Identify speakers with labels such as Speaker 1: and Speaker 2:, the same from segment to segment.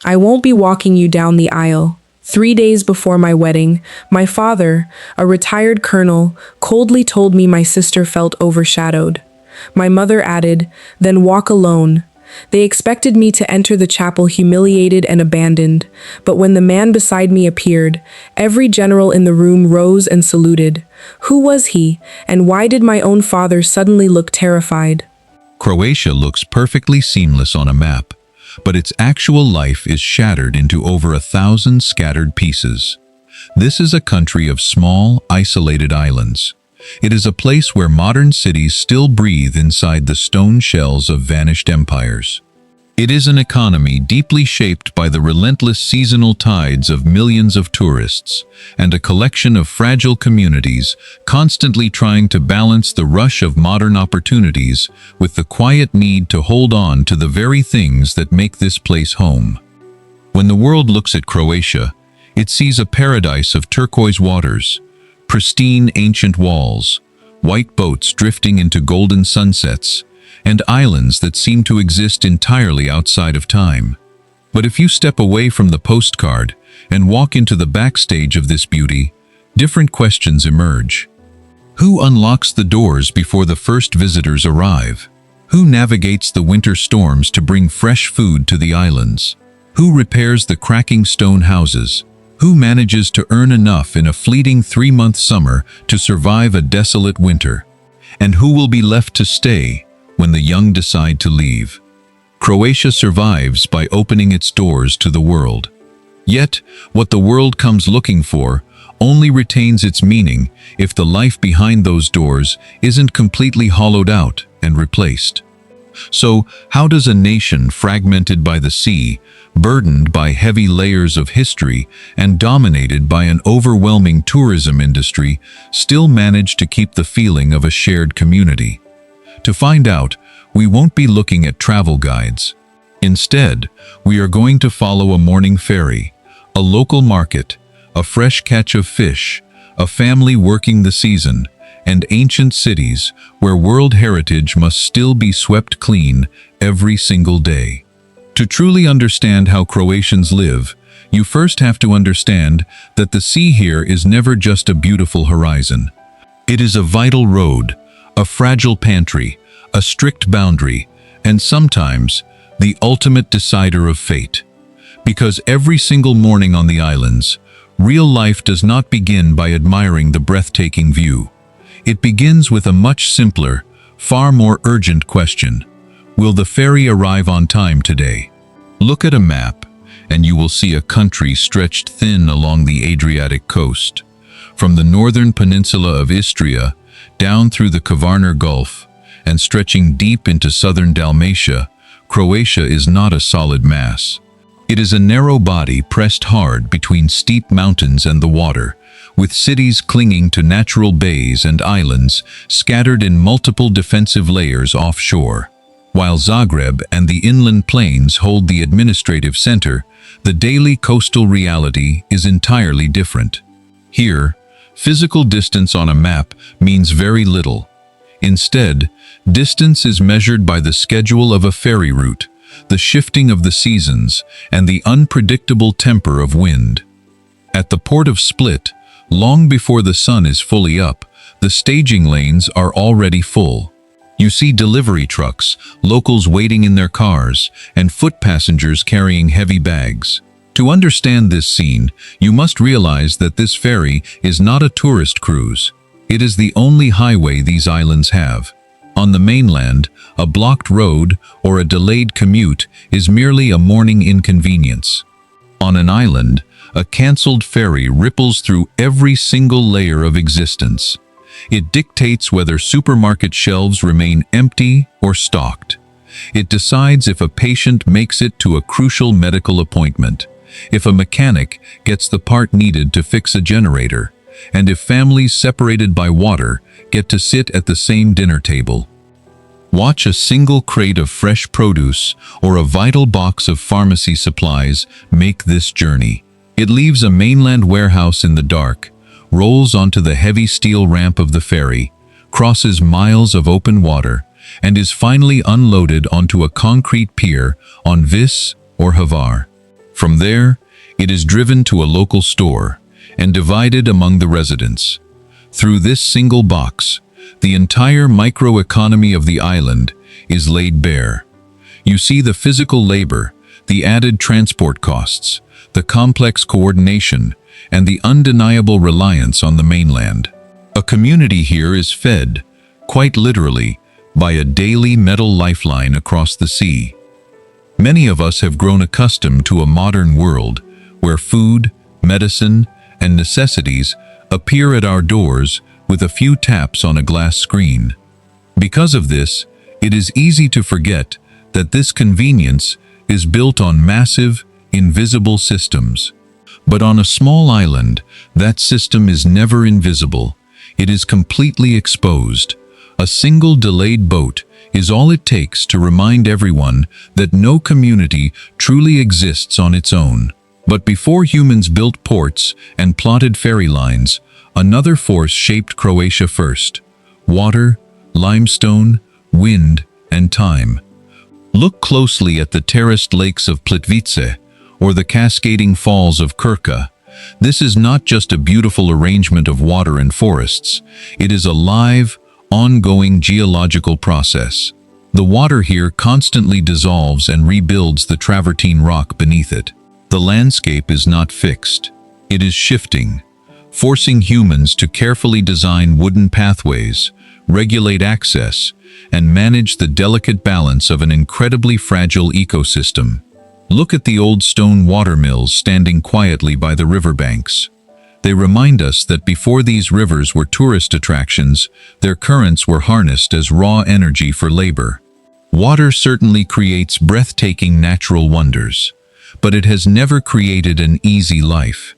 Speaker 1: I won't be walking you down the aisle. 3 days before my wedding, my father, a retired colonel, coldly told me my sister felt overshadowed. My mother added, "Then walk alone." They expected me to enter the chapel humiliated and abandoned, but when the man beside me appeared, every general in the room rose and saluted. Who was he, and why did my own father suddenly look terrified?
Speaker 2: Croatia looks perfectly seamless on a map, but its actual life is shattered into over 1,000 scattered pieces. This is a country of small, isolated islands. It is a place where modern cities still breathe inside the stone shells of vanished empires. It is an economy deeply shaped by the relentless seasonal tides of millions of tourists, and a collection of fragile communities constantly trying to balance the rush of modern opportunities with the quiet need to hold on to the very things that make this place home. When the world looks at Croatia, it sees a paradise of turquoise waters, pristine ancient walls, white boats drifting into golden sunsets, and islands that seem to exist entirely outside of time. But if you step away from the postcard and walk into the backstage of this beauty, different questions emerge. Who unlocks the doors before the first visitors arrive? Who navigates the winter storms to bring fresh food to the islands? Who repairs the cracking stone houses? Who manages to earn enough in a fleeting 3-month summer to survive a desolate winter? And who will be left to stay when the young decide to leave? Croatia survives by opening its doors to the world. Yet, what the world comes looking for only retains its meaning if the life behind those doors isn't completely hollowed out and replaced. So, how does a nation fragmented by the sea, burdened by heavy layers of history, and dominated by an overwhelming tourism industry, still manage to keep the feeling of a shared community? To find out, we won't be looking at travel guides. Instead, we are going to follow a morning ferry, a local market, a fresh catch of fish, a family working the season, and ancient cities where world heritage must still be swept clean every single day. To truly understand how Croatians live, you first have to understand that the sea here is never just a beautiful horizon. It is a vital road, a fragile pantry, a strict boundary, and sometimes the ultimate decider of fate. Because every single morning on the islands, real life does not begin by admiring the breathtaking view. It begins with a much simpler, far more urgent question. Will the ferry arrive on time today? Look at a map, and you will see a country stretched thin along the Adriatic coast. From the northern peninsula of Istria, down through the Kvarner Gulf, and stretching deep into southern Dalmatia, Croatia is not a solid mass. It is a narrow body pressed hard between steep mountains and the water, with cities clinging to natural bays and islands scattered in multiple defensive layers offshore. While Zagreb and the inland plains hold the administrative center, the daily coastal reality is entirely different. Here, physical distance on a map means very little. Instead, distance is measured by the schedule of a ferry route, the shifting of the seasons, and the unpredictable temper of wind. At the port of Split, long before the sun is fully up, the staging lanes are already full. You see delivery trucks, locals waiting in their cars, and foot passengers carrying heavy bags. To understand this scene, you must realize that this ferry is not a tourist cruise. It is the only highway these islands have. On the mainland, a blocked road or a delayed commute is merely a morning inconvenience. On an island, a cancelled ferry ripples through every single layer of existence. It dictates whether supermarket shelves remain empty or stocked. It decides if a patient makes it to a crucial medical appointment, if a mechanic gets the part needed to fix a generator, and if families separated by water get to sit at the same dinner table. Watch a single crate of fresh produce or a vital box of pharmacy supplies make this journey. It leaves a mainland warehouse in the dark, rolls onto the heavy steel ramp of the ferry, crosses miles of open water, and is finally unloaded onto a concrete pier on Vis or Hvar. From there, it is driven to a local store and divided among the residents. Through this single box, the entire microeconomy of the island is laid bare. You see the physical labor, the added transport costs, the complex coordination, and the undeniable reliance on the mainland. A community here is fed, quite literally, by a daily metal lifeline across the sea. Many of us have grown accustomed to a modern world where food, medicine, and necessities appear at our doors with a few taps on a glass screen. Because of this, it is easy to forget that this convenience is built on massive, invisible systems. But on a small island, that system is never invisible. It is completely exposed. A single delayed boat is all it takes to remind everyone that no community truly exists on its own. But before humans built ports and plotted ferry lines, another force shaped Croatia first: water, limestone, wind, and time. Look closely at the terraced lakes of Plitvice or the cascading falls of Krka. This is not just a beautiful arrangement of water and forests. It is a live, ongoing geological process. The water here constantly dissolves and rebuilds the travertine rock beneath it. The landscape is not fixed. It is shifting, forcing humans to carefully design wooden pathways, regulate access, and manage the delicate balance of an incredibly fragile ecosystem. Look at the old stone water mills standing quietly by the riverbanks. They remind us that before these rivers were tourist attractions, their currents were harnessed as raw energy for labor. Water certainly creates breathtaking natural wonders, but it has never created an easy life.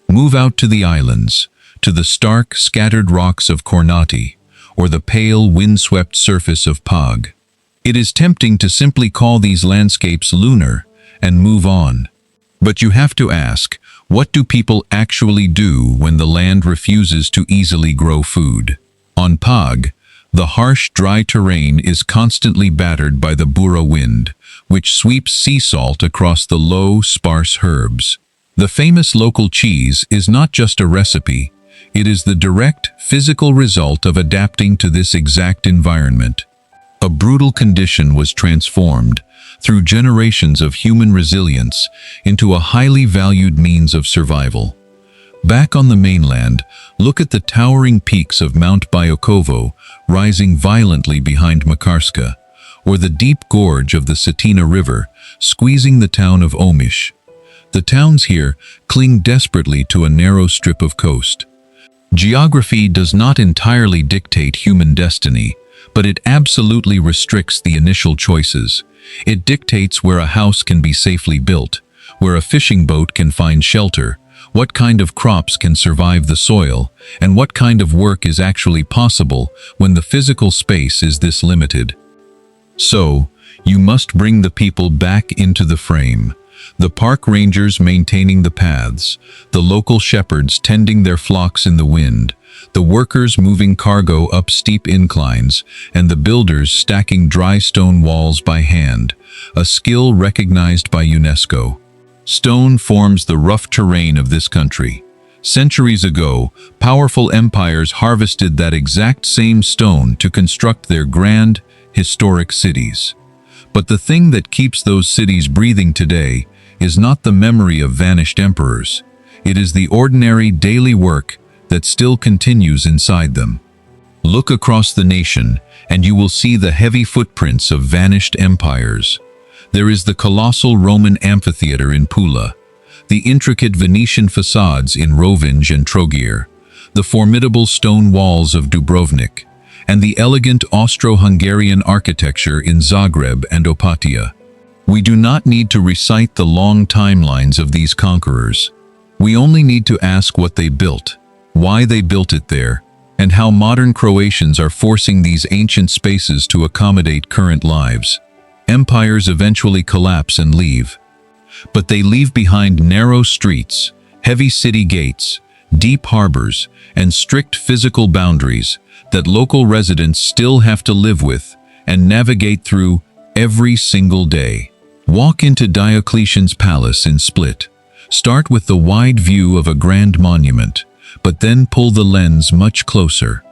Speaker 2: Move out to the islands, to the stark, scattered rocks of Kornati, or the pale, windswept surface of Pag. It is tempting to simply call these landscapes lunar and move on. But you have to ask, what do people actually do when the land refuses to easily grow food? On Pag, the harsh, dry terrain is constantly battered by the Bura wind, which sweeps sea salt across the low, sparse herbs. The famous local cheese is not just a recipe, it is the direct, physical result of adapting to this exact environment. A brutal condition was transformed, through generations of human resilience, into a highly valued means of survival. Back on the mainland, look at the towering peaks of Mount Biokovo rising violently behind Makarska, or the deep gorge of the Cetina River squeezing the town of Omiš. The towns here cling desperately to a narrow strip of coast. Geography does not entirely dictate human destiny, but it absolutely restricts the initial choices. It dictates where a house can be safely built, where a fishing boat can find shelter, what kind of crops can survive the soil, and what kind of work is actually possible when the physical space is this limited. So, you must bring the people back into the frame. The park rangers maintaining the paths, the local shepherds tending their flocks in the wind, the workers moving cargo up steep inclines, and the builders stacking dry stone walls by hand, a skill recognized by UNESCO. Stone forms the rough terrain of this country. Centuries ago, powerful empires harvested that exact same stone to construct their grand, historic cities. But the thing that keeps those cities breathing today is not the memory of vanished emperors. It is the ordinary daily work that still continues inside them. Look across the nation, and you will see the heavy footprints of vanished empires. There is the colossal Roman amphitheater in Pula, the intricate Venetian facades in Rovinj and Trogir, the formidable stone walls of Dubrovnik, and the elegant Austro-Hungarian architecture in Zagreb and Opatija. We do not need to recite the long timelines of these conquerors. We only need to ask what they built, why they built it there, and how modern Croatians are forcing these ancient spaces to accommodate current lives. Empires eventually collapse and leave. But they leave behind narrow streets, heavy city gates, deep harbors, and strict physical boundaries that local residents still have to live with and navigate through every single day. Walk into Diocletian's palace in Split. Start with the wide view of a grand monument, but then pull the lens much closer.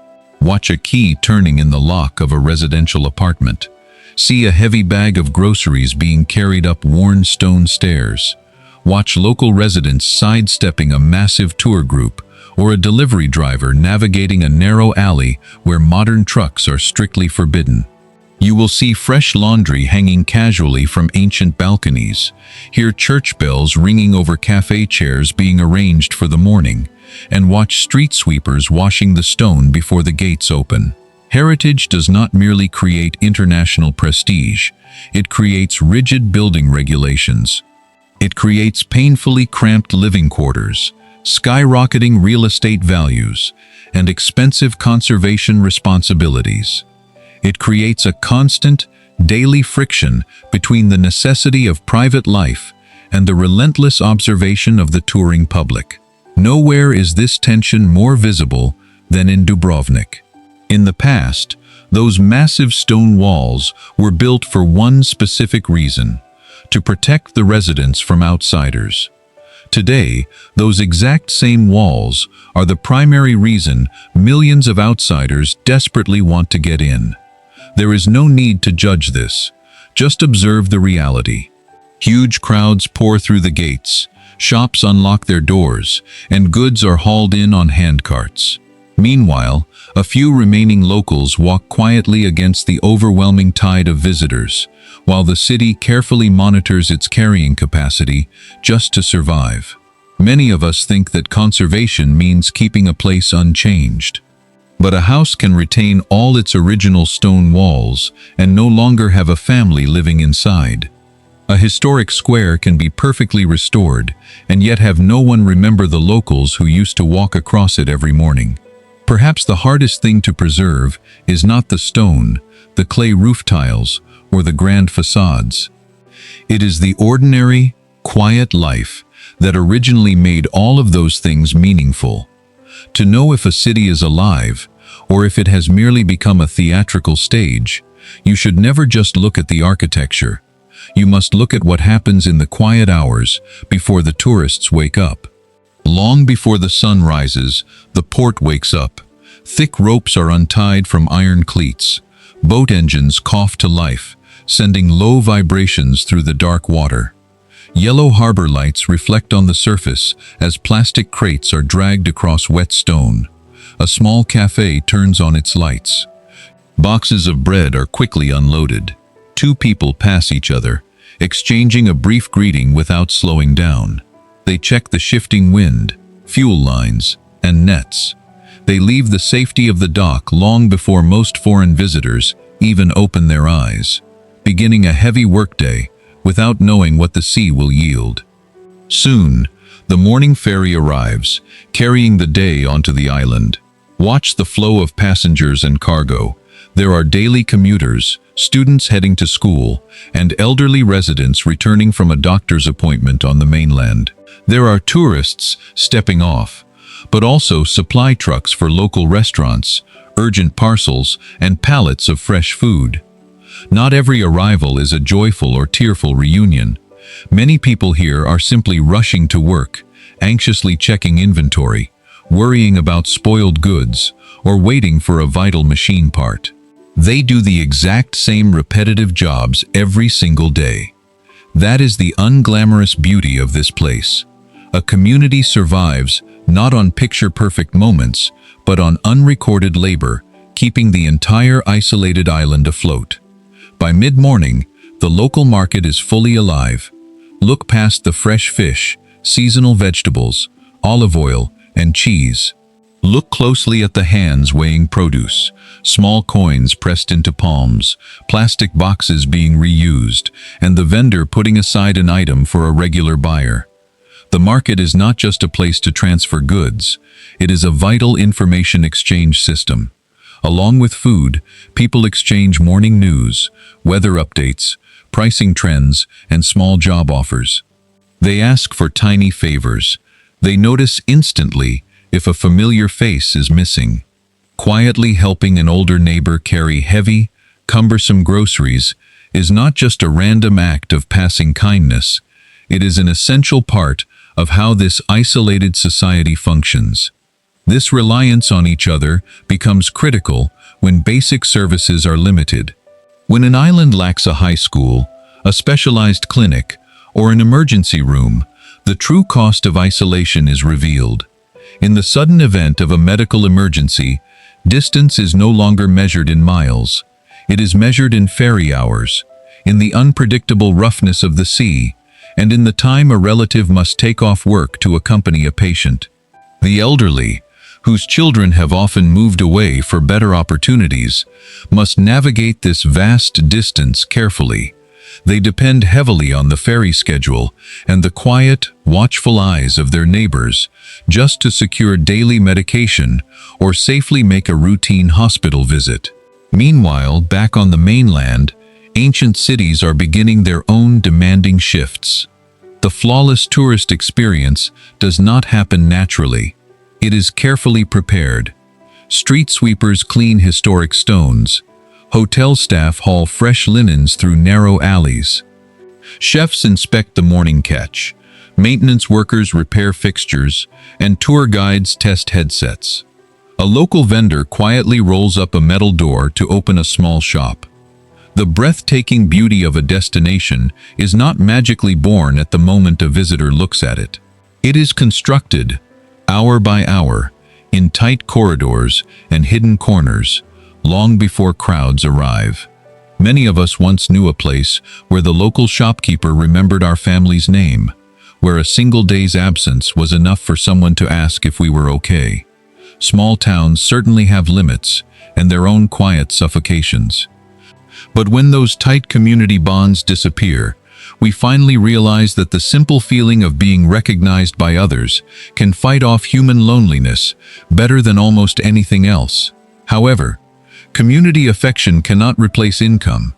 Speaker 2: Watch a key turning in the lock of a residential apartment. See a heavy bag of groceries being carried up worn stone stairs. Watch local residents sidestepping a massive tour group, or a delivery driver navigating a narrow alley where modern trucks are strictly forbidden. You will see fresh laundry hanging casually from ancient balconies, hear church bells ringing over cafe chairs being arranged for the morning, and watch street sweepers washing the stone before the gates open. Heritage does not merely create international prestige, it creates rigid building regulations. It creates painfully cramped living quarters, skyrocketing real estate values, and expensive conservation responsibilities. It creates a constant, daily friction between the necessity of private life and the relentless observation of the touring public. Nowhere is this tension more visible than in Dubrovnik. In the past, those massive stone walls were built for one specific reason: to protect the residents from outsiders. Today, those exact same walls are the primary reason millions of outsiders desperately want to get in. There is no need to judge this. Just observe the reality. Huge crowds pour through the gates, shops unlock their doors, and goods are hauled in on handcarts. Meanwhile, a few remaining locals walk quietly against the overwhelming tide of visitors, while the city carefully monitors its carrying capacity just to survive. Many of us think that conservation means keeping a place unchanged. But a house can retain all its original stone walls and no longer have a family living inside. A historic square can be perfectly restored and yet have no one remember the locals who used to walk across it every morning. Perhaps the hardest thing to preserve is not the stone, the clay roof tiles, or the grand facades. It is the ordinary, quiet life that originally made all of those things meaningful. To know if a city is alive, or if it has merely become a theatrical stage, you should never just look at the architecture. You must look at what happens in the quiet hours before the tourists wake up. Long before the sun rises, the port wakes up. Thick ropes are untied from iron cleats. Boat engines cough to life, sending low vibrations through the dark water. Yellow harbor lights reflect on the surface as plastic crates are dragged across wet stone. A small cafe turns on its lights. Boxes of bread are quickly unloaded. Two people pass each other, exchanging a brief greeting without slowing down. They check the shifting wind, fuel lines, and nets. They leave the safety of the dock long before most foreign visitors even open their eyes, beginning a heavy workday without knowing what the sea will yield. Soon, the morning ferry arrives, carrying the day onto the island. Watch the flow of passengers and cargo. There are daily commuters, students heading to school, and elderly residents returning from a doctor's appointment on the mainland. There are tourists stepping off, but also supply trucks for local restaurants, urgent parcels, and pallets of fresh food. Not every arrival is a joyful or tearful reunion. Many people here are simply rushing to work, anxiously checking inventory, worrying about spoiled goods, or waiting for a vital machine part. They do the exact same repetitive jobs every single day. That is the unglamorous beauty of this place. A community survives not on picture-perfect moments, but on unrecorded labor, keeping the entire isolated island afloat. By mid-morning, the local market is fully alive. Look past the fresh fish, seasonal vegetables, olive oil, and cheese. Look closely at the hands weighing produce, small coins pressed into palms, plastic boxes being reused, and the vendor putting aside an item for a regular buyer. The market is not just a place to transfer goods, it is a vital information exchange system. Along with food, people exchange morning news, weather updates, pricing trends, and small job offers. They ask for tiny favors. They notice instantly if a familiar face is missing. Quietly helping an older neighbor carry heavy, cumbersome groceries is not just a random act of passing kindness. It is an essential part of how this isolated society functions. This reliance on each other becomes critical when basic services are limited. When an island lacks a high school, a specialized clinic, or an emergency room, the true cost of isolation is revealed. In the sudden event of a medical emergency, distance is no longer measured in miles. It is measured in ferry hours, in the unpredictable roughness of the sea, and in the time a relative must take off work to accompany a patient. The elderly, whose children have often moved away for better opportunities, must navigate this vast distance carefully. They depend heavily on the ferry schedule and the quiet, watchful eyes of their neighbors just to secure daily medication or safely make a routine hospital visit. Meanwhile, back on the mainland, ancient cities are beginning their own demanding shifts. The flawless tourist experience does not happen naturally. It is carefully prepared. Street sweepers clean historic stones. Hotel staff haul fresh linens through narrow alleys. Chefs inspect the morning catch. Maintenance workers repair fixtures, and tour guides test headsets. A local vendor quietly rolls up a metal door to open a small shop. The breathtaking beauty of a destination is not magically born at the moment a visitor looks at it. It is constructed, hour by hour, in tight corridors and hidden corners, long before crowds arrive. Many of us once knew a place where the local shopkeeper remembered our family's name, where a single day's absence was enough for someone to ask if we were okay. Small towns certainly have limits and their own quiet suffocations. But when those tight community bonds disappear, we finally realize that the simple feeling of being recognized by others can fight off human loneliness better than almost anything else. However, community affection cannot replace income.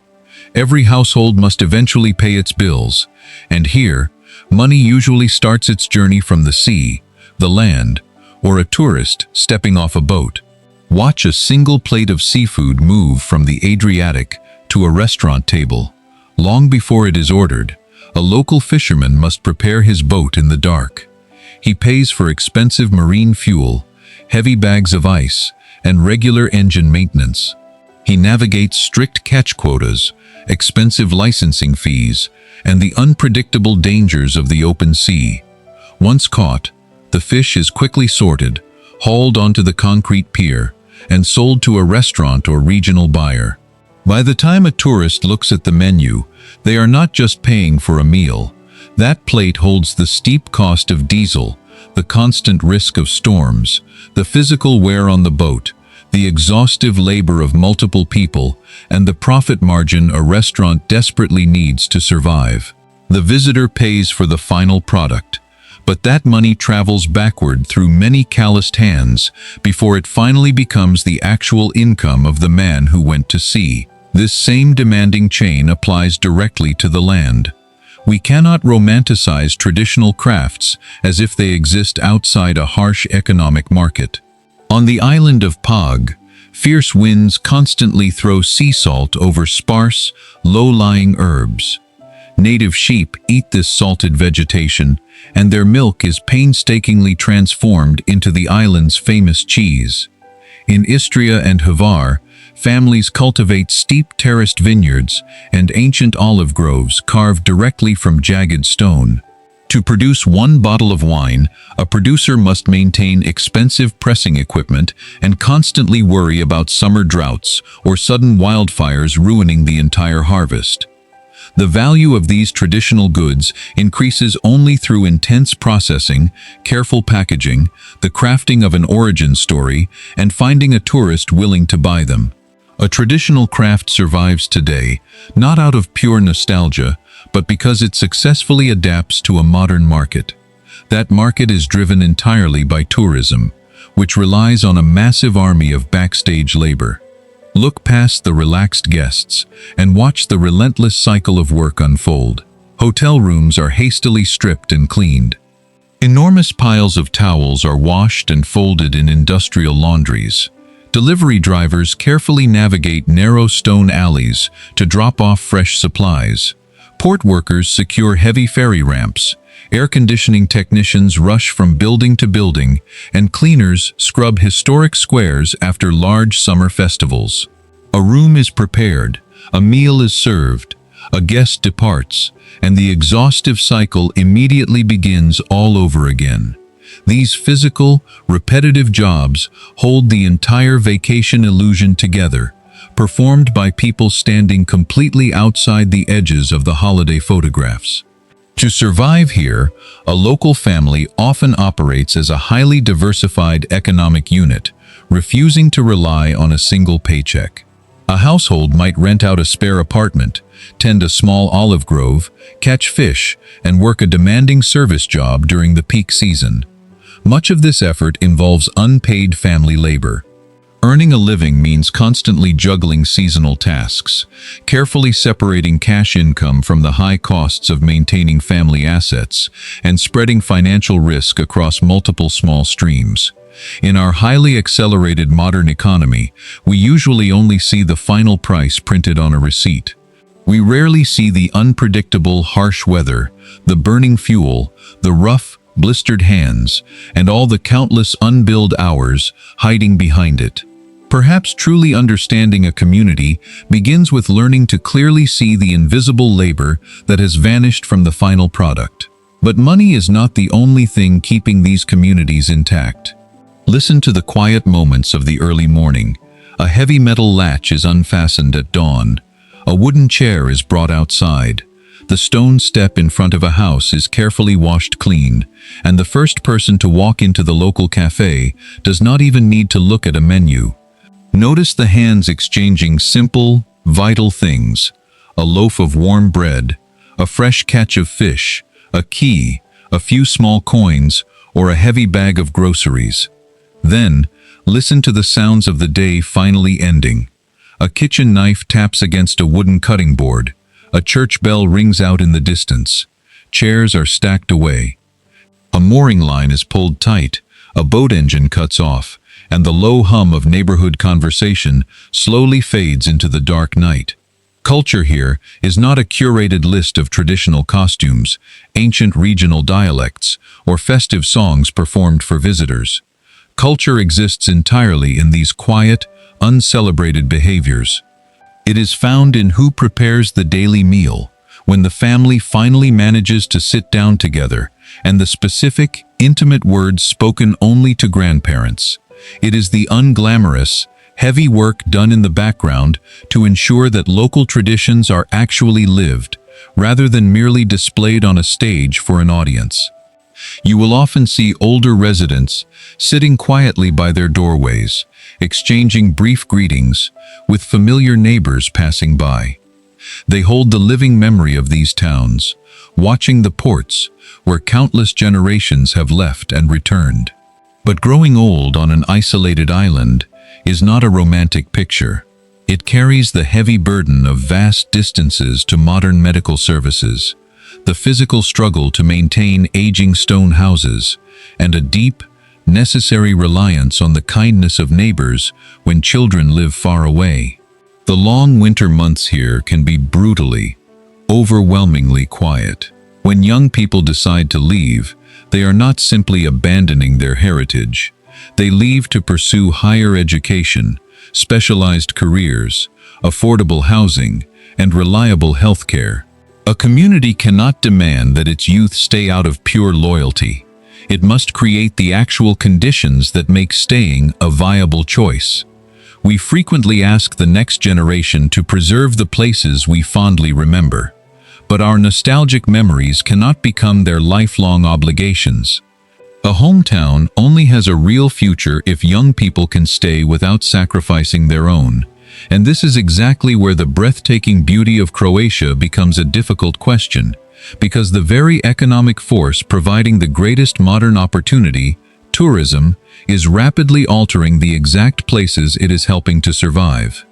Speaker 2: Every household must eventually pay its bills, and here, money usually starts its journey from the sea, the land, or a tourist stepping off a boat. Watch a single plate of seafood move from the Adriatic to a restaurant table. Long before it is ordered, a local fisherman must prepare his boat in the dark. He pays for expensive marine fuel, heavy bags of ice, and regular engine maintenance. He navigates strict catch quotas, expensive licensing fees, and the unpredictable dangers of the open sea. Once caught, the fish is quickly sorted, hauled onto the concrete pier, and sold to a restaurant or regional buyer. By the time a tourist looks at the menu, they are not just paying for a meal. That plate holds the steep cost of diesel, the constant risk of storms, the physical wear on the boat, the exhaustive labor of multiple people, and the profit margin a restaurant desperately needs to survive. The visitor pays for the final product, but that money travels backward through many calloused hands before it finally becomes the actual income of the man who went to sea. This same demanding chain applies directly to the land. We cannot romanticize traditional crafts as if they exist outside a harsh economic market. On the island of Pag, fierce winds constantly throw sea salt over sparse, low-lying herbs. Native sheep eat this salted vegetation, and their milk is painstakingly transformed into the island's famous cheese. In Istria and Hvar, families cultivate steep terraced vineyards and ancient olive groves carved directly from jagged stone. To produce one bottle of wine, a producer must maintain expensive pressing equipment and constantly worry about summer droughts or sudden wildfires ruining the entire harvest. The value of these traditional goods increases only through intense processing, careful packaging, the crafting of an origin story, and finding a tourist willing to buy them. A traditional craft survives today, not out of pure nostalgia, but because it successfully adapts to a modern market. That market is driven entirely by tourism, which relies on a massive army of backstage labor. Look past the relaxed guests and watch the relentless cycle of work unfold. Hotel rooms are hastily stripped and cleaned. Enormous piles of towels are washed and folded in industrial laundries. Delivery drivers carefully navigate narrow stone alleys to drop off fresh supplies. Port workers secure heavy ferry ramps. Air conditioning technicians rush from building to building, and cleaners scrub historic squares after large summer festivals. A room is prepared, a meal is served, a guest departs, and the exhaustive cycle immediately begins all over again. These physical, repetitive jobs hold the entire vacation illusion together, performed by people standing completely outside the edges of the holiday photographs. To survive here, a local family often operates as a highly diversified economic unit, refusing to rely on a single paycheck. A household might rent out a spare apartment, tend a small olive grove, catch fish, and work a demanding service job during the peak season. Much of this effort involves unpaid family labor. Earning a living means constantly juggling seasonal tasks, carefully separating cash income from the high costs of maintaining family assets, and spreading financial risk across multiple small streams. In our highly accelerated modern economy, we usually only see the final price printed on a receipt. We rarely see the unpredictable, harsh weather, the burning fuel, the rough, blistered hands, and all the countless unbilled hours hiding behind it. Perhaps truly understanding a community begins with learning to clearly see the invisible labor that has vanished from the final product. But money is not the only thing keeping these communities intact. Listen to the quiet moments of the early morning. A heavy metal latch is unfastened at dawn. A wooden chair is brought outside. The stone step in front of a house is carefully washed clean, and the first person to walk into the local cafe does not even need to look at a menu. Notice the hands exchanging simple, vital things: a loaf of warm bread, a fresh catch of fish, a key, a few small coins, or a heavy bag of groceries. Then, listen to the sounds of the day finally ending. A kitchen knife taps against a wooden cutting board. A church bell rings out in the distance. Chairs are stacked away. A mooring line is pulled tight, a boat engine cuts off, and the low hum of neighborhood conversation slowly fades into the dark night. Culture here is not a curated list of traditional costumes, ancient regional dialects, or festive songs performed for visitors. Culture exists entirely in these quiet, uncelebrated behaviors. It is found in who prepares the daily meal, when the family finally manages to sit down together, and the specific, intimate words spoken only to grandparents. It is the unglamorous, heavy work done in the background to ensure that local traditions are actually lived, rather than merely displayed on a stage for an audience. You will often see older residents sitting quietly by their doorways, exchanging brief greetings with familiar neighbors passing by. They hold the living memory of these towns, watching the ports where countless generations have left and returned. But growing old on an isolated island is not a romantic picture. It carries the heavy burden of vast distances to modern medical services, the physical struggle to maintain aging stone houses, and a deep, necessary reliance on the kindness of neighbors when children live far away. The long winter months here can be brutally, overwhelmingly quiet. When young people decide to leave, they are not simply abandoning their heritage. They leave to pursue higher education, specialized careers, affordable housing, and reliable health care. A community cannot demand that its youth stay out of pure loyalty. It must create the actual conditions that make staying a viable choice. We frequently ask the next generation to preserve the places we fondly remember, but our nostalgic memories cannot become their lifelong obligations. A hometown only has a real future if young people can stay without sacrificing their own. And this is exactly where the breathtaking beauty of Croatia becomes a difficult question, because the very economic force providing the greatest modern opportunity, tourism, is rapidly altering the exact places it is helping to survive.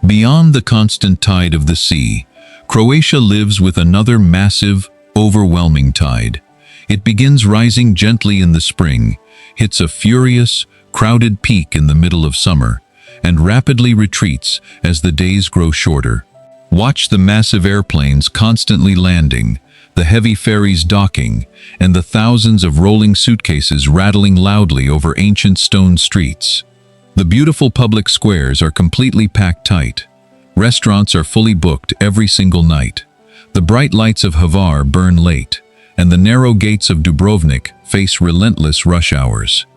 Speaker 2: Beyond the constant tide of the sea, Croatia lives with another massive, overwhelming tide. It begins rising gently in the spring, hits a furious, crowded peak in the middle of summer, and rapidly retreats as the days grow shorter. Watch the massive airplanes constantly landing, the heavy ferries docking, and the thousands of rolling suitcases rattling loudly over ancient stone streets. The beautiful public squares are completely packed tight. Restaurants are fully booked every single night. The bright lights of Hvar burn late, and the narrow gates of Dubrovnik face relentless rush hours.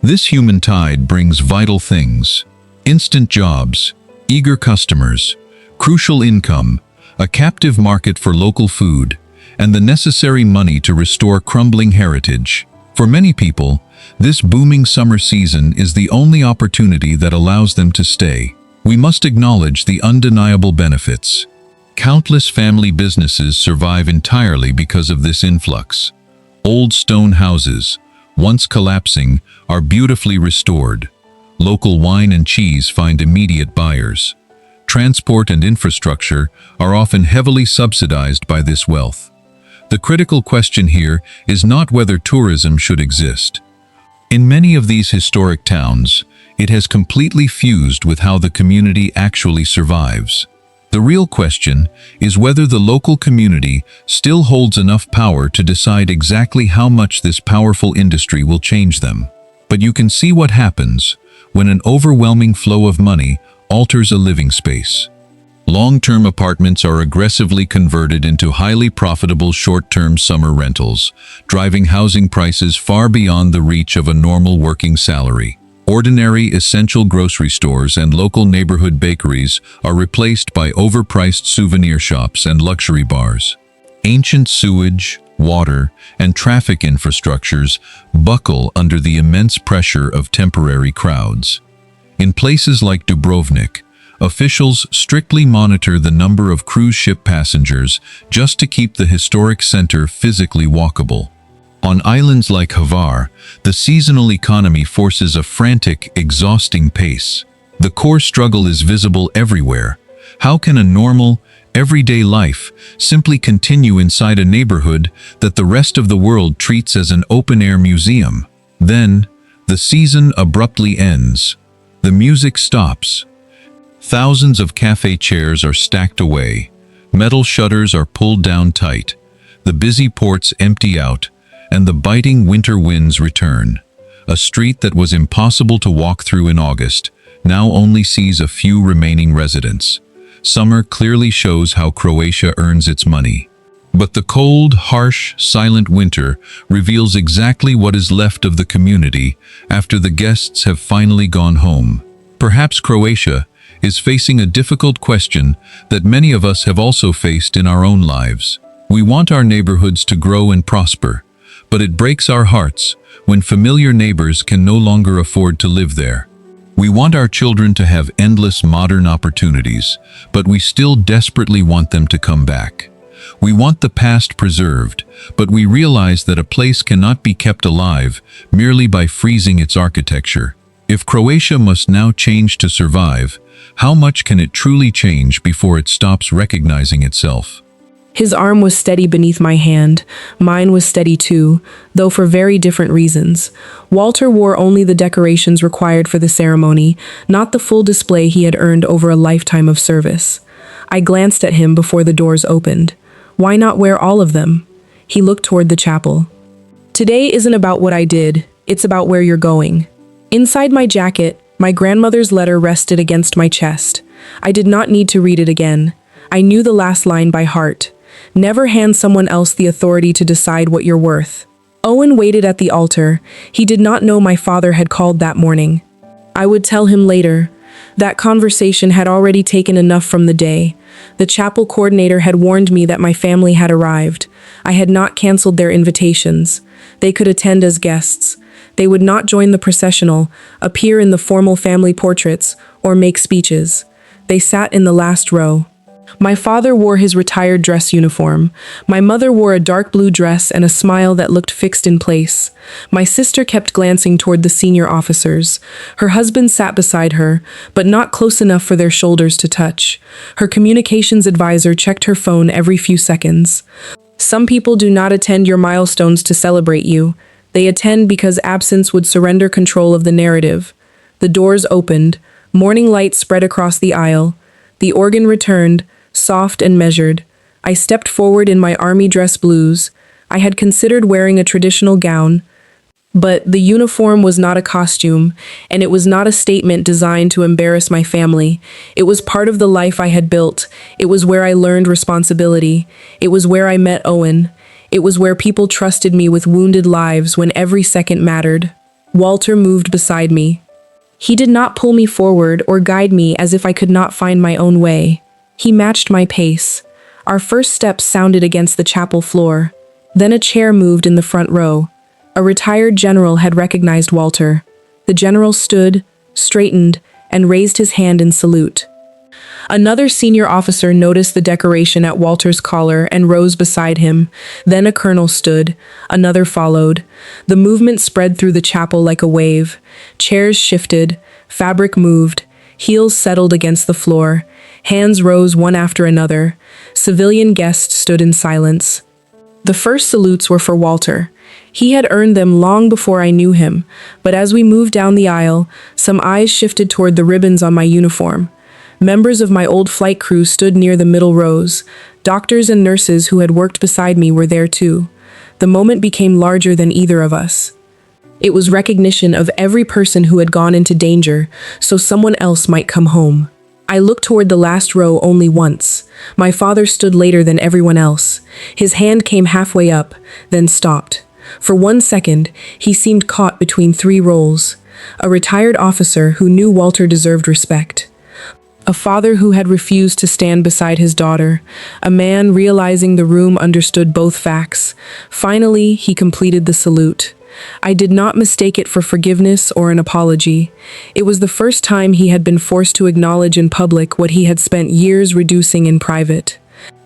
Speaker 2: This human tide brings vital things: instant jobs, eager customers, crucial income, a captive market for local food, and the necessary money to restore crumbling heritage. For many people, this booming summer season is the only opportunity that allows them to stay. We must acknowledge the undeniable benefits. Countless family businesses survive entirely because of this influx. Old stone houses, once collapsing, are beautifully restored. Local wine and cheese find immediate buyers. Transport and infrastructure are often heavily subsidized by this wealth. The critical question here is not whether tourism should exist. In many of these historic towns, it has completely fused with how the community actually survives. The real question is whether the local community still holds enough power to decide exactly how much this powerful industry will change them. But you can see what happens when an overwhelming flow of money alters a living space. Long-term apartments are aggressively converted into highly profitable short-term summer rentals, driving housing prices far beyond the reach of a normal working salary. Ordinary essential grocery stores and local neighborhood bakeries are replaced by overpriced souvenir shops and luxury bars. Ancient sewage, water, and traffic infrastructures buckle under the immense pressure of temporary crowds. In places like Dubrovnik, officials strictly monitor the number of cruise ship passengers just to keep the historic center physically walkable. On islands like Hvar, the seasonal economy forces a frantic, exhausting pace. The core struggle is visible everywhere. How can a normal, everyday life simply continue inside a neighborhood that the rest of the world treats as an open-air museum? Then, the season abruptly ends. The music stops. Thousands of cafe chairs are stacked away. Metal shutters are pulled down tight. The busy ports empty out, and the biting winter winds return. A street that was impossible to walk through in August now only sees a few remaining residents. Summer clearly shows how Croatia earns its money. But the cold, harsh, silent winter reveals exactly what is left of the community after the guests have finally gone home. Perhaps Croatia is facing a difficult question that many of us have also faced in our own lives. We want our neighborhoods to grow and prosper, but it breaks our hearts when familiar neighbors can no longer afford to live there. We want our children to have endless modern opportunities, but we still desperately want them to come back. We want the past preserved, but we realize that a place cannot be kept alive merely by freezing its architecture. If Croatia must now change to survive, how much can it truly change before it stops recognizing itself?
Speaker 1: His arm was steady beneath my hand. Mine was steady too, though for very different reasons. Walter wore only the decorations required for the ceremony, not the full display he had earned over a lifetime of service. I glanced at him before the doors opened. Why not wear all of them? He looked toward the chapel. Today isn't about what I did, it's about where you're going. Inside my jacket, my grandmother's letter rested against my chest. I did not need to read it again. I knew the last line by heart. Never hand someone else the authority to decide what you're worth. Owen waited at the altar. He did not know my father had called that morning. I would tell him later. That conversation had already taken enough from the day. The chapel coordinator had warned me that my family had arrived. I had not canceled their invitations. They could attend as guests. They would not join the processional, appear in the formal family portraits, or make speeches. They sat in the last row. My father wore his retired dress uniform. My mother wore a dark blue dress and a smile that looked fixed in place. My sister kept glancing toward the senior officers. Her husband sat beside her, but not close enough for their shoulders to touch. Her communications advisor checked her phone every few seconds. Some people do not attend your milestones to celebrate you. They attend because absence would surrender control of the narrative. The doors opened. Morning light spread across the aisle. The organ returned, soft and measured. I stepped forward in my army dress blues. I had considered wearing a traditional gown, but the uniform was not a costume, and it was not a statement designed to embarrass my family. It was part of the life I had built. It was where I learned responsibility. It was where I met Owen. It was where people trusted me with wounded lives when every second mattered. Walter moved beside me. He did not pull me forward or guide me as if I could not find my own way. He matched my pace. Our first steps sounded against the chapel floor. Then a chair moved in the front row. A retired general had recognized Walter. The general stood, straightened, and raised his hand in salute. Another senior officer noticed the decoration at Walter's collar and rose beside him. Then a colonel stood. Another followed. The movement spread through the chapel like a wave. Chairs shifted. Fabric moved. Heels settled against the floor. Hands rose one after another. Civilian guests stood in silence. The first salutes were for Walter. He had earned them long before I knew him, but as we moved down the aisle, some eyes shifted toward the ribbons on my uniform. Members of my old flight crew stood near the middle rows. Doctors and nurses who had worked beside me were there too. The moment became larger than either of us. It was recognition of every person who had gone into danger, so someone else might come home. I looked toward the last row only once. My father stood later than everyone else. His hand came halfway up, then stopped. For 1 second, he seemed caught between three roles. A retired officer who knew Walter deserved respect. A father who had refused to stand beside his daughter. A man realizing the room understood both facts. Finally, he completed the salute. I did not mistake it for forgiveness or an apology. It was the first time he had been forced to acknowledge in public what he had spent years reducing in private.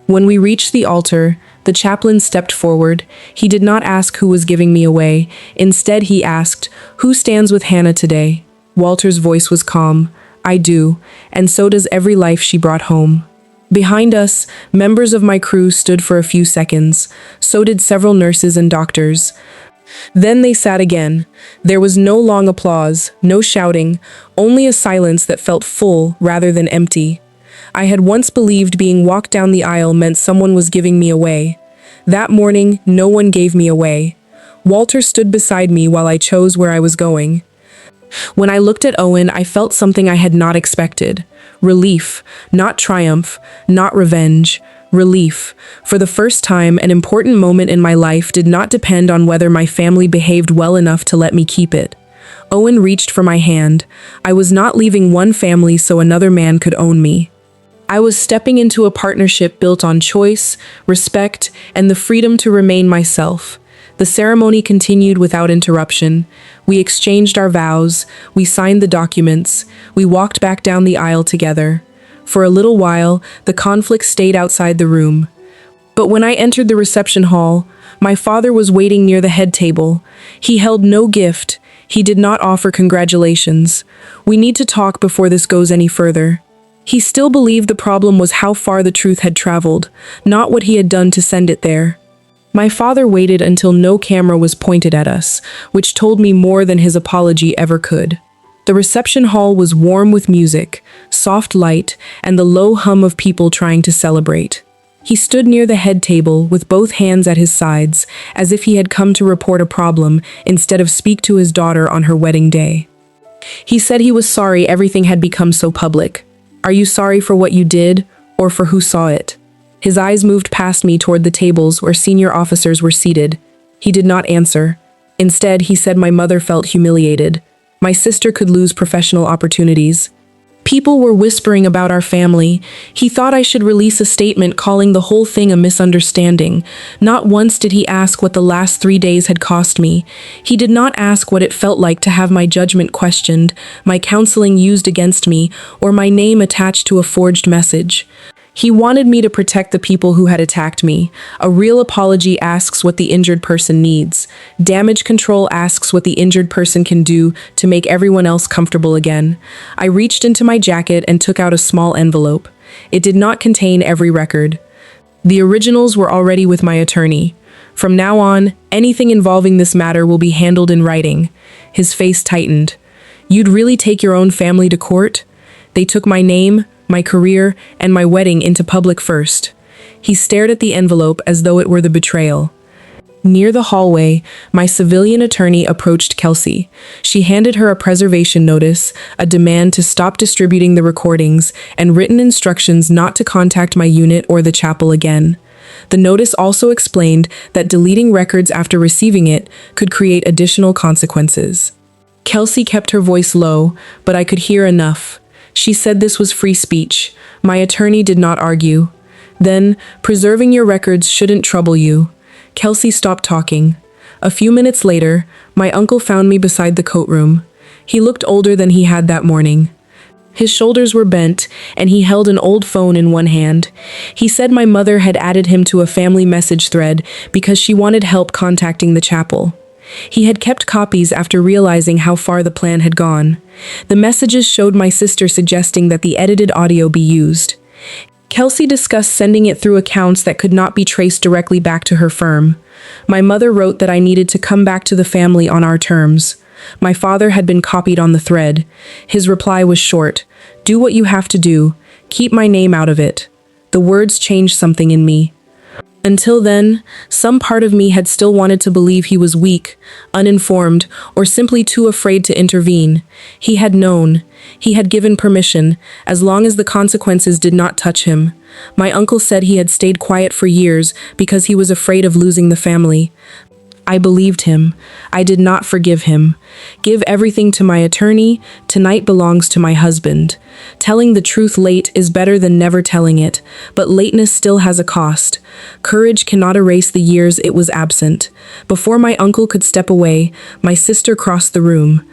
Speaker 1: When we reached the altar, the chaplain stepped forward. He did not ask who was giving me away. Instead, he asked, "Who stands with Hannah today?" Walter's voice was calm. "I do, and so does every life she brought home." Behind us, members of my crew stood for a few seconds. So did several nurses and doctors. Then they sat again. There was no long applause, no shouting, only a silence that felt full rather than empty. I had once believed being walked down the aisle meant someone was giving me away. That morning, no one gave me away. Walter stood beside me while I chose where I was going. When I looked at Owen, I felt something I had not expected. Relief, not triumph, not revenge. Relief. For the first time, an important moment in my life did not depend on whether my family behaved well enough to let me keep it. Owen reached for my hand. I was not leaving one family so another man could own me. I was stepping into a partnership built on choice, respect, and the freedom to remain myself. The ceremony continued without interruption. We exchanged our vows, we signed the documents, we walked back down the aisle together. For a little while, the conflict stayed outside the room. But when I entered the reception hall, my father was waiting near the head table. He held no gift. He did not offer congratulations. "We need to talk before this goes any further." He still believed the problem was how far the truth had traveled, not what he had done to send it there. My father waited until no camera was pointed at us, which told me more than his apology ever could. The reception hall was warm with music, soft light, and the low hum of people trying to celebrate. He stood near the head table with both hands at his sides, as if he had come to report a problem instead of speak to his daughter on her wedding day. He said he was sorry everything had become so public. "Are you sorry for what you did, or for who saw it?" His eyes moved past me toward the tables where senior officers were seated. He did not answer. Instead, he said my mother felt humiliated. My sister could lose professional opportunities. People were whispering about our family. He thought I should release a statement calling the whole thing a misunderstanding. Not once did he ask what the last 3 days had cost me. He did not ask what it felt like to have my judgment questioned, my counseling used against me, or my name attached to a forged message. He wanted me to protect the people who had attacked me. A real apology asks what the injured person needs. Damage control asks what the injured person can do to make everyone else comfortable again. I reached into my jacket and took out a small envelope. It did not contain every record. The originals were already with my attorney. From now on, anything involving this matter will be handled in writing. His face tightened. "You'd really take your own family to court?" They took my name, my career, and my wedding into public first. He stared at the envelope as though it were the betrayal. Near the hallway, my civilian attorney approached Kelsey. She handed her a preservation notice, a demand to stop distributing the recordings, and written instructions not to contact my unit or the chapel again. The notice also explained that deleting records after receiving it could create additional consequences. Kelsey kept her voice low, but I could hear enough. She said this was free speech. My attorney did not argue. Then, preserving your records shouldn't trouble you. Kelsey stopped talking. A few minutes later, my uncle found me beside the coat room. He looked older than he had that morning. His shoulders were bent, and he held an old phone in one hand. He said my mother had added him to a family message thread because she wanted help contacting the chapel. He had kept copies after realizing how far the plan had gone. The messages showed my sister suggesting that the edited audio be used. Kelsey discussed sending it through accounts that could not be traced directly back to her firm. My mother wrote that I needed to come back to the family on our terms. My father had been copied on the thread. His reply was short. Do what you have to do. Keep my name out of it. The words changed something in me. Until then, some part of me had still wanted to believe he was weak, uninformed, or simply too afraid to intervene. He had known. He had given permission, as long as the consequences did not touch him. My uncle said he had stayed quiet for years because he was afraid of losing the family. I believed him. I did not forgive him. Give everything to my attorney. Tonight belongs to my husband. Telling the truth late is better than never telling it, but lateness still has a cost. Courage cannot erase the years it was absent. Before my uncle could step away, my sister crossed the room.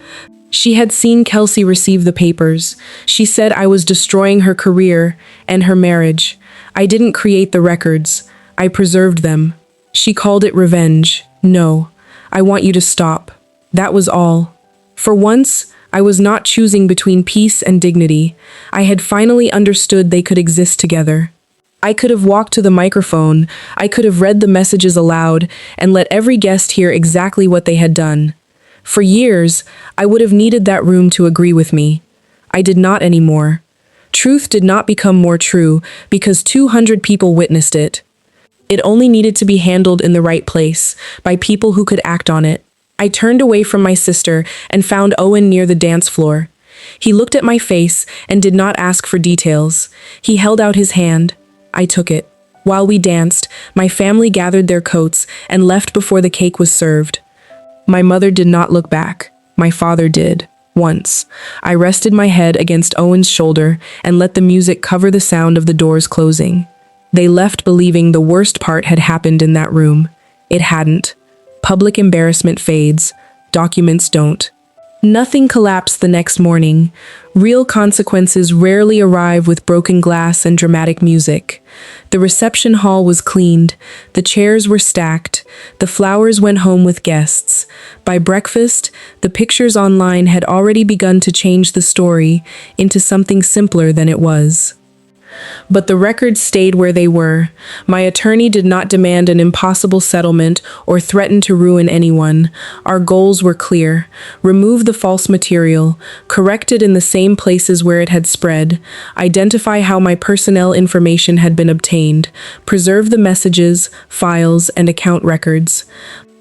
Speaker 1: She had seen Kelsey receive the papers. She said I was destroying her career and her marriage. I didn't create the records. I preserved them. She called it revenge. No, I want you to stop. That was all. For once, I was not choosing between peace and dignity. I had finally understood they could exist together. I could have walked to the microphone, I could have read the messages aloud, and let every guest hear exactly what they had done. For years, I would have needed that room to agree with me. I did not anymore. Truth did not become more true because 200 people witnessed it. It only needed to be handled in the right place, by people who could act on it. I turned away from my sister and found Owen near the dance floor. He looked at my face and did not ask for details. He held out his hand. I took it. While we danced, my family gathered their coats and left before the cake was served. My mother did not look back. My father did. Once. I rested my head against Owen's shoulder and let the music cover the sound of the doors closing. They left believing the worst part had happened in that room. It hadn't. Public embarrassment fades. Documents don't. Nothing collapsed the next morning. Real consequences rarely arrive with broken glass and dramatic music. The reception hall was cleaned. The chairs were stacked. The flowers went home with guests. By breakfast, the pictures online had already begun to change the story into something simpler than it was. But the records stayed where they were. My attorney did not demand an impossible settlement or threaten to ruin anyone. Our goals were clear. Remove the false material, correct it in the same places where it had spread, identify how my personnel information had been obtained, preserve the messages, files, and account records.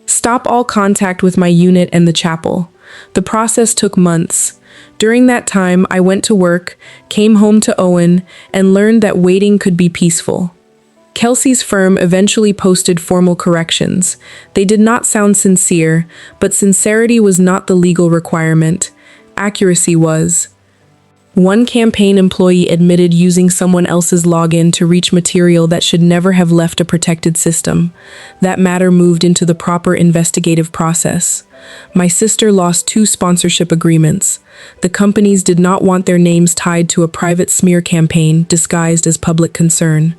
Speaker 1: Stop all contact with my unit and the chapel. The process took months. During that time, I went to work, came home to Owen, and learned that waiting could be peaceful. Kelsey's firm eventually posted formal corrections. They did not sound sincere, but sincerity was not the legal requirement. Accuracy was. One campaign employee admitted using someone else's login to reach material that should never have left a protected system. That matter moved into the proper investigative process. My sister lost 2 sponsorship agreements. The companies did not want their names tied to a private smear campaign disguised as public concern.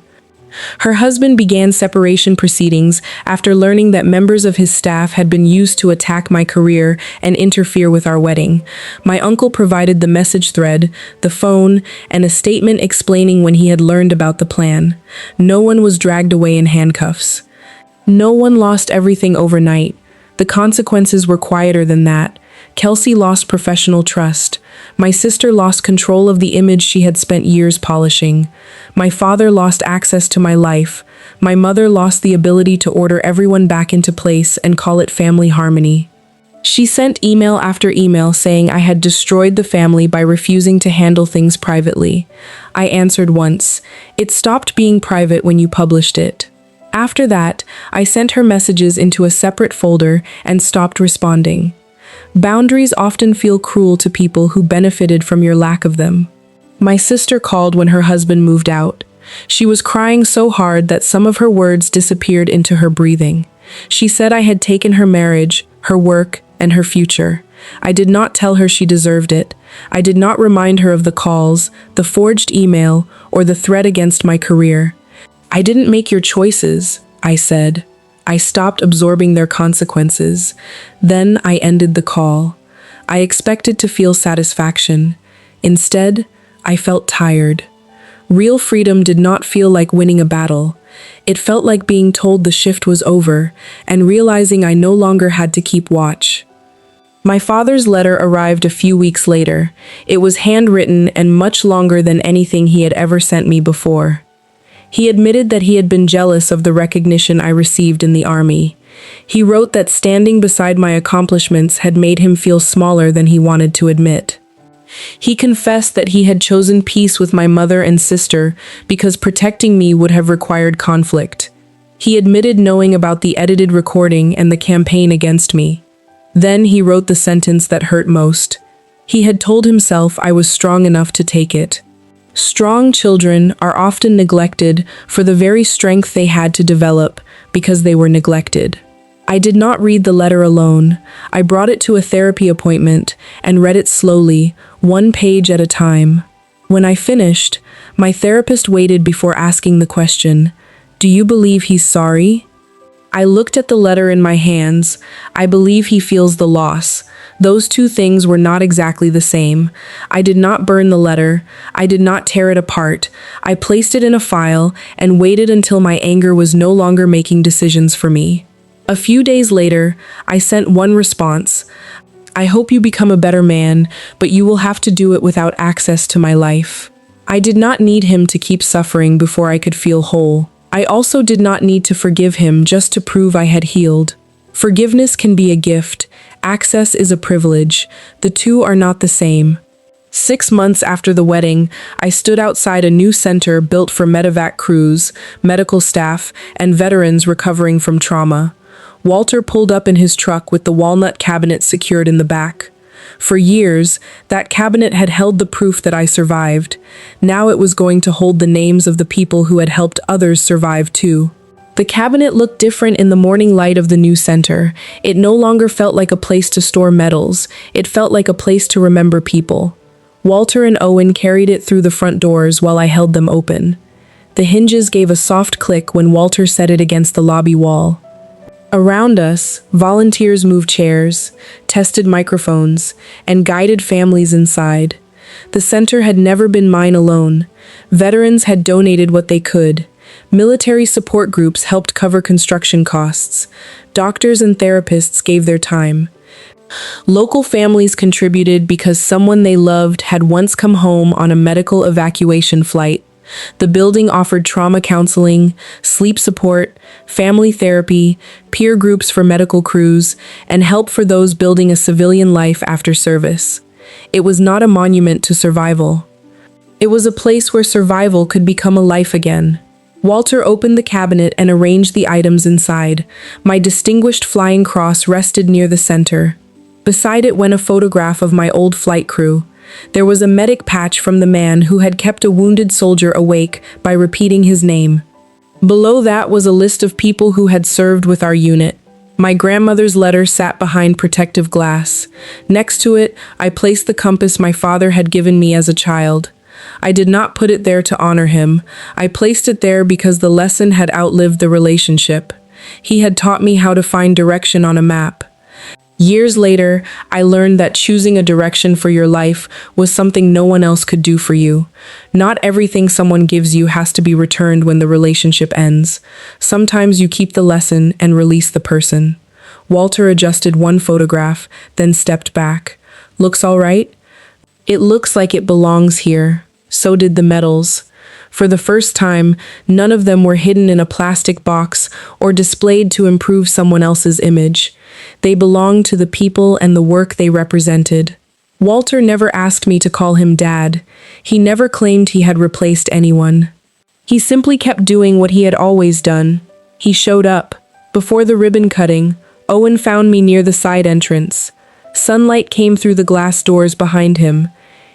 Speaker 1: Her husband began separation proceedings after learning that members of his staff had been used to attack my career and interfere with our wedding. My uncle provided the message thread, the phone, and a statement explaining when he had learned about the plan. No one was dragged away in handcuffs. No one lost everything overnight. The consequences were quieter than that. Kelsey lost professional trust. My sister lost control of the image she had spent years polishing. My father lost access to my life. My mother lost the ability to order everyone back into place and call it family harmony. She sent email after email saying I had destroyed the family by refusing to handle things privately. I answered once, "It stopped being private when you published it." After that, I sent her messages into a separate folder and stopped responding. Boundaries often feel cruel to people who benefited from your lack of them. My sister called when her husband moved out. She was crying so hard that some of her words disappeared into her breathing. She said I had taken her marriage, her work, and her future. I did not tell her she deserved it. I did not remind her of the calls, the forged email, or the threat against my career. I didn't make your choices, I said. I stopped absorbing their consequences. Then I ended the call. I expected to feel satisfaction. Instead, I felt tired. Real freedom did not feel like winning a battle. It felt like being told the shift was over and realizing I no longer had to keep watch. My father's letter arrived a few weeks later. It was handwritten and much longer than anything he had ever sent me before. He admitted that he had been jealous of the recognition I received in the army. He wrote that standing beside my accomplishments had made him feel smaller than he wanted to admit. He confessed that he had chosen peace with my mother and sister because protecting me would have required conflict. He admitted knowing about the edited recording and the campaign against me. Then he wrote the sentence that hurt most. He had told himself I was strong enough to take it. Strong children are often neglected for the very strength they had to develop because they were neglected. I did not read the letter alone. I brought it to a therapy appointment and read it slowly, one page at a time. When I finished, my therapist waited before asking the question, "Do you believe he's sorry?" I looked at the letter in my hands. I believe he feels the loss. Those two things were not exactly the same. I did not burn the letter. I did not tear it apart. I placed it in a file and waited until my anger was no longer making decisions for me. A few days later, I sent one response. "I hope you become a better man, but you will have to do it without access to my life." I did not need him to keep suffering before I could feel whole. I also did not need to forgive him just to prove I had healed. Forgiveness can be a gift. Access is a privilege. The two are not the same. 6 months after the wedding, I stood outside a new center built for medevac crews, medical staff, and veterans recovering from trauma. Walter pulled up in his truck with the walnut cabinet secured in the back. For years, that cabinet had held the proof that I survived. Now it was going to hold the names of the people who had helped others survive too. The cabinet looked different in the morning light of the new center. It no longer felt like a place to store medals. It felt like a place to remember people. Walter and Owen carried it through the front doors while I held them open. The hinges gave a soft click when Walter set it against the lobby wall. Around us, volunteers moved chairs, tested microphones, and guided families inside. The center had never been mine alone. Veterans had donated what they could. Military support groups helped cover construction costs. Doctors and therapists gave their time. Local families contributed because someone they loved had once come home on a medical evacuation flight. The building offered trauma counseling, sleep support, family therapy, peer groups for medical crews, and help for those building a civilian life after service. It was not a monument to survival. It was a place where survival could become a life again. Walter opened the cabinet and arranged the items inside. My distinguished flying cross rested near the center. Beside it went a photograph of my old flight crew. There was a medic patch from the man who had kept a wounded soldier awake by repeating his name. Below that was a list of people who had served with our unit. My grandmother's letter sat behind protective glass. Next to it, I placed the compass my father had given me as a child. I did not put it there to honor him. I placed it there because the lesson had outlived the relationship. He had taught me how to find direction on a map. Years later, I learned that choosing a direction for your life was something no one else could do for you. Not everything someone gives you has to be returned when the relationship ends. Sometimes you keep the lesson and release the person. Walter adjusted one photograph, then stepped back. Looks all right? It looks like it belongs here. So did the medals. For the first time, none of them were hidden in a plastic box or displayed to improve someone else's image. They belonged to the people and the work they represented. Walter never asked me to call him Dad. He never claimed he had replaced anyone. He simply kept doing what he had always done. He showed up. Before the ribbon cutting, Owen found me near the side entrance. Sunlight came through the glass doors behind him.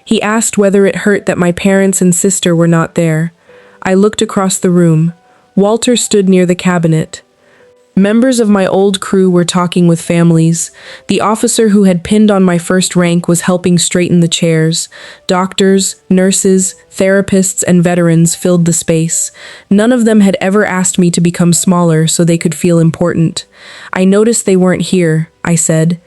Speaker 1: He asked whether it hurt that my parents and sister were not there. I looked across the room. Walter stood near the cabinet. Members of my old crew were talking with families. The officer who had pinned on my first rank was helping straighten the chairs. Doctors, nurses, therapists, and veterans filled the space. None of them had ever asked me to become smaller so they could feel important. I noticed they weren't here, I said.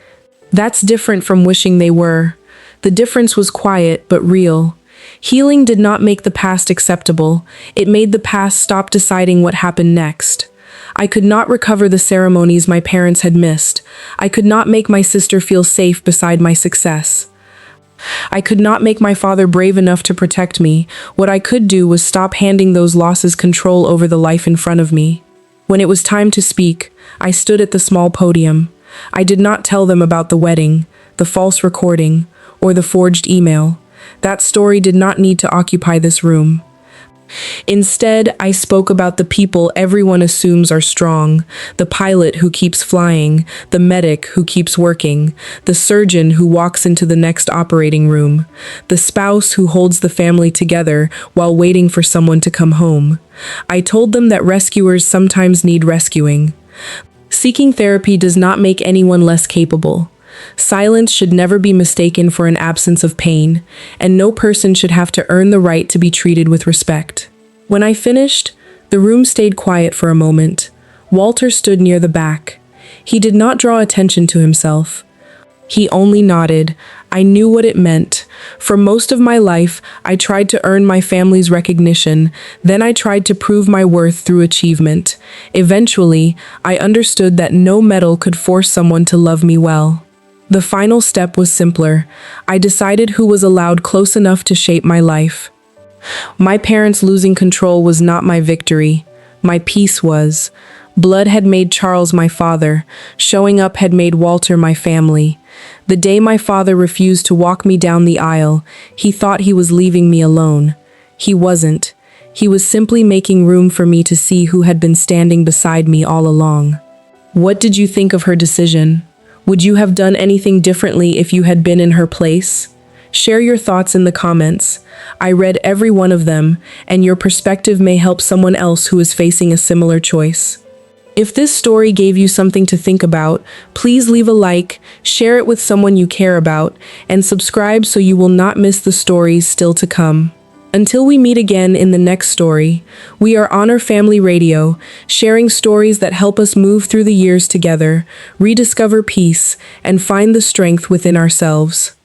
Speaker 1: That's different from wishing they were. The difference was quiet but real. Healing did not make the past acceptable. It made the past stop deciding what happened next. I could not recover the ceremonies my parents had missed. I could not make my sister feel safe beside my success. I could not make my father brave enough to protect me. What I could do was stop handing those losses control over the life in front of me. When it was time to speak, I stood at the small podium. I did not tell them about the wedding, the false recording, or the forged email. That story did not need to occupy this room. Instead, I spoke about the people everyone assumes are strong, the pilot who keeps flying, the medic who keeps working, the surgeon who walks into the next operating room, the spouse who holds the family together while waiting for someone to come home. I told them that rescuers sometimes need rescuing. Seeking therapy does not make anyone less capable. Silence should never be mistaken for an absence of pain, and no person should have to earn the right to be treated with respect. When I finished, the room stayed quiet for a moment. Walter stood near the back. He did not draw attention to himself. He only nodded. I knew what it meant. For most of my life, I tried to earn my family's recognition. Then I tried to prove my worth through achievement. Eventually, I understood that no medal could force someone to love me well. The final step was simpler. I decided who was allowed close enough to shape my life. My parents losing control was not my victory. My peace was. Blood had made Charles my father. Showing up had made Walter my family. The day my father refused to walk me down the aisle, he thought he was leaving me alone. He wasn't. He was simply making room for me to see who had been standing beside me all along. What did you think of her decision? Would you have done anything differently if you had been in her place? Share your thoughts in the comments. I read every one of them, and your perspective may help someone else who is facing a similar choice. If this story gave you something to think about, please leave a like, share it with someone you care about, and subscribe so you will not miss the stories still to come. Until we meet again in the next story, we are Honor Family Radio, sharing stories that help us move through the years together, rediscover peace, and find the strength within ourselves.